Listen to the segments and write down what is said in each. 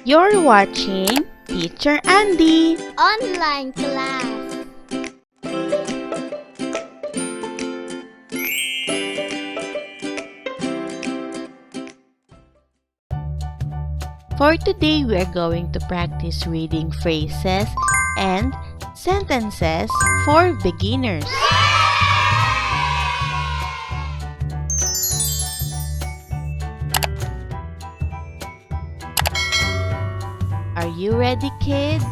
You're watching Teacher Andy Online class. For today, we're going to practice reading phrases and sentences for beginners. Are you ready, kids?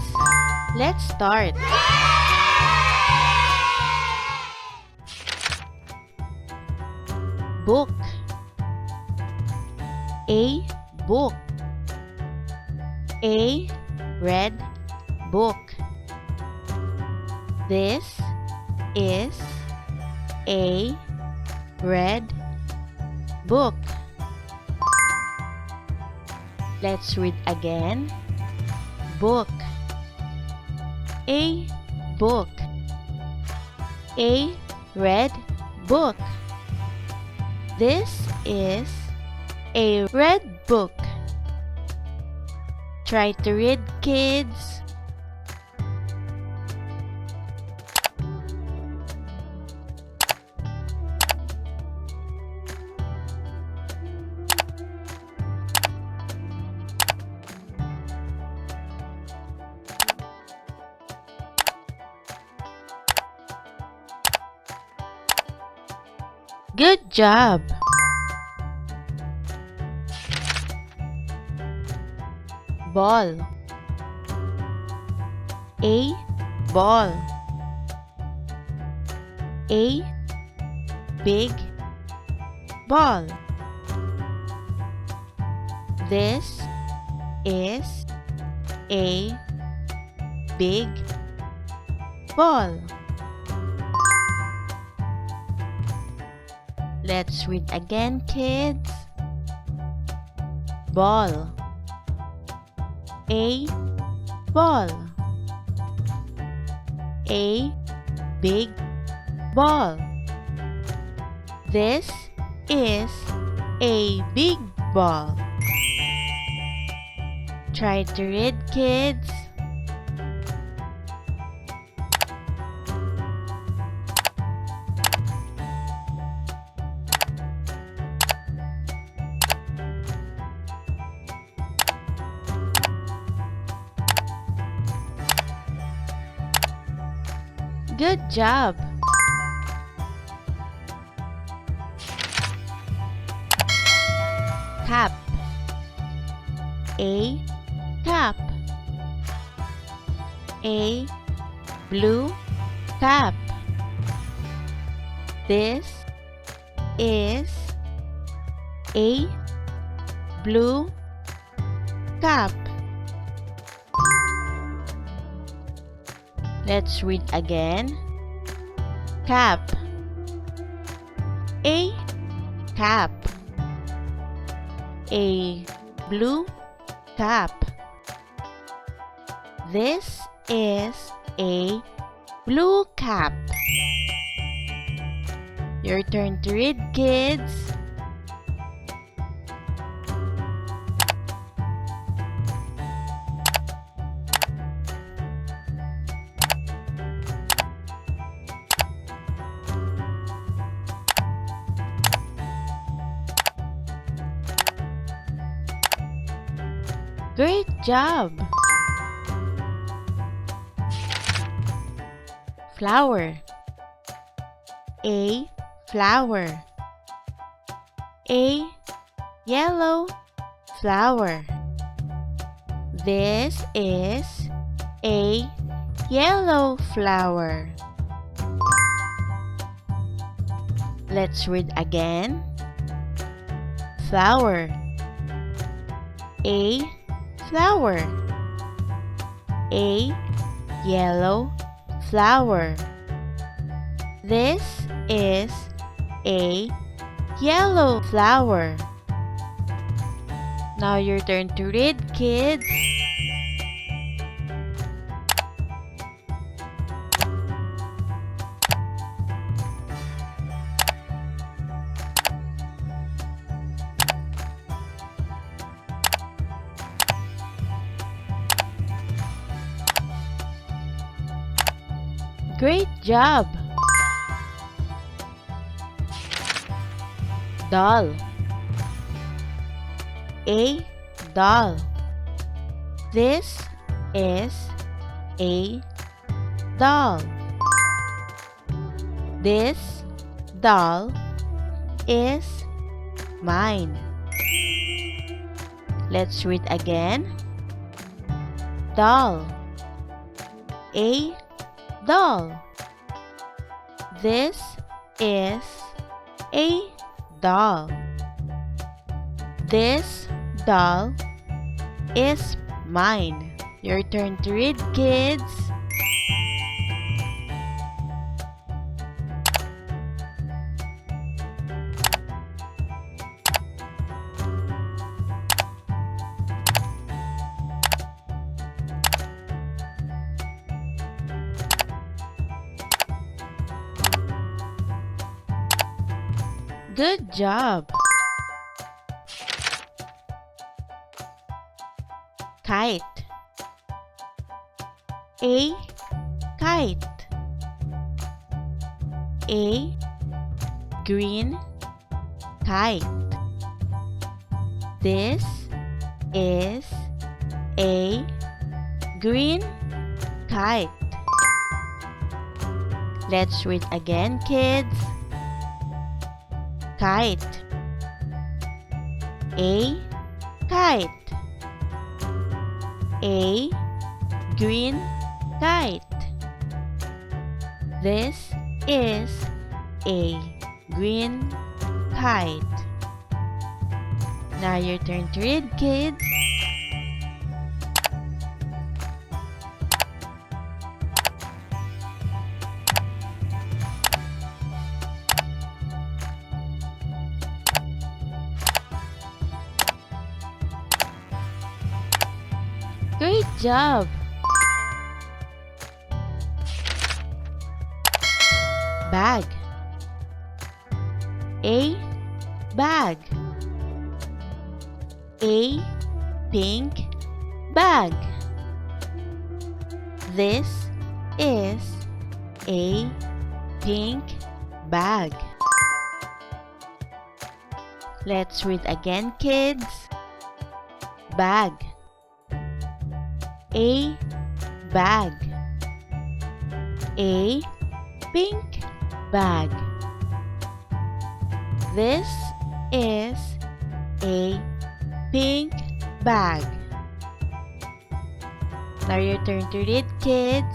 Let's start. Book. A book. A red book. This is a red book. Let's read again. Book. A book. A red book. This is a red book. Try to read, kids. Good job! Ball. A ball. A big ball. This is a big ball. Let's read again, kids. Ball. A ball. A big ball. This is a big ball. Try to read, kids. Good job! Cap. A cap. A blue cap. This is a blue cap. Let's read again. Cap. A cap. A blue cap. This is a blue cap. Your turn to read, kids. Great job! Flower. A flower. A yellow flower. This is a yellow flower. Let's read again. Flower. A flower. A yellow flower. This is a yellow flower. Now your turn to read, kids. Great job! Doll. A doll. This is a doll. This doll is mine. Let's read again. Doll. A doll. This is a doll. This doll is mine. Your turn to read, kids. Good job! Kite. A kite. A green kite. This is a green kite. Let's read again, kids. Kite. A kite. A green kite. This is a green kite. Now your turn to read, kids. Great job! Bag. A bag. A pink bag. This is a pink bag. Let's read again, kids. Bag. A bag. A pink bag. This is a pink bag. Now your turn to read, kids.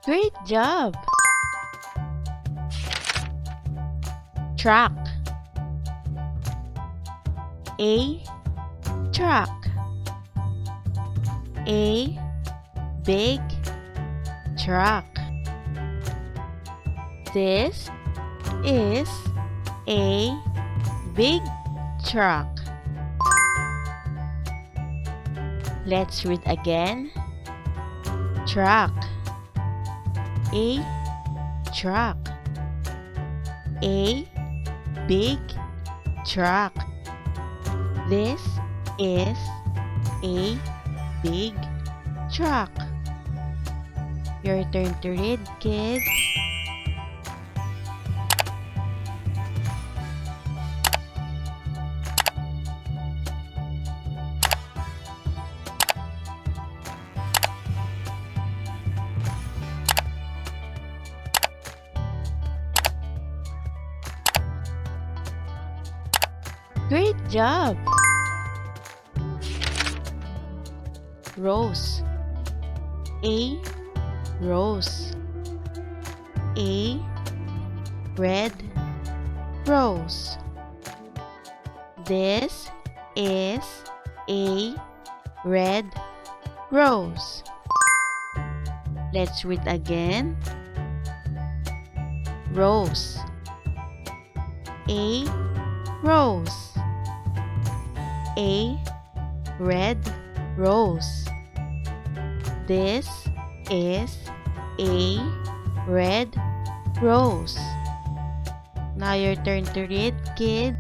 Great job! Truck. A truck. A big truck. This is a big truck. Let's read again. Truck. A truck. A big truck. This is a big truck. Your turn to read, kids. Great job! Rose. A rose. A red rose. This is a red rose. Let's read again. Rose. A rose. A red rose. This is a red rose. Now your turn to read, kids.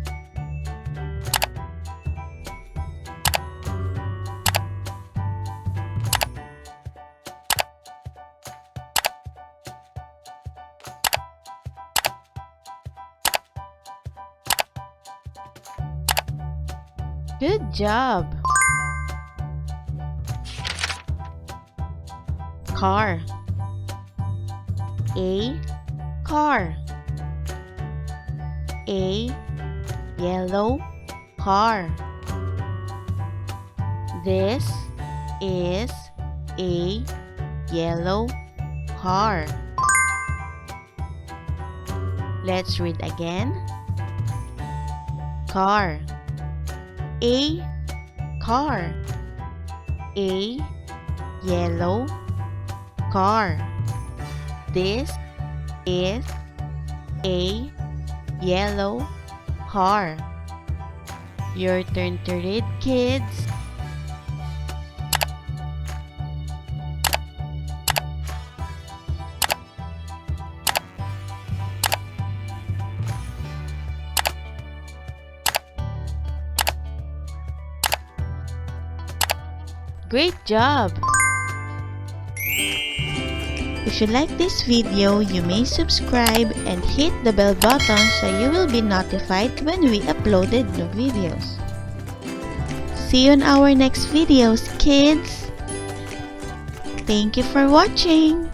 Good job! Car. A car. A yellow car. This is a yellow car. Let's read again. Car. A car. A yellow car. This is a yellow car. Your turn to read, kids. Great job! If you like this video, you may subscribe and hit the bell button so you will be notified when we uploaded new videos. See you in our next videos, kids! Thank you for watching!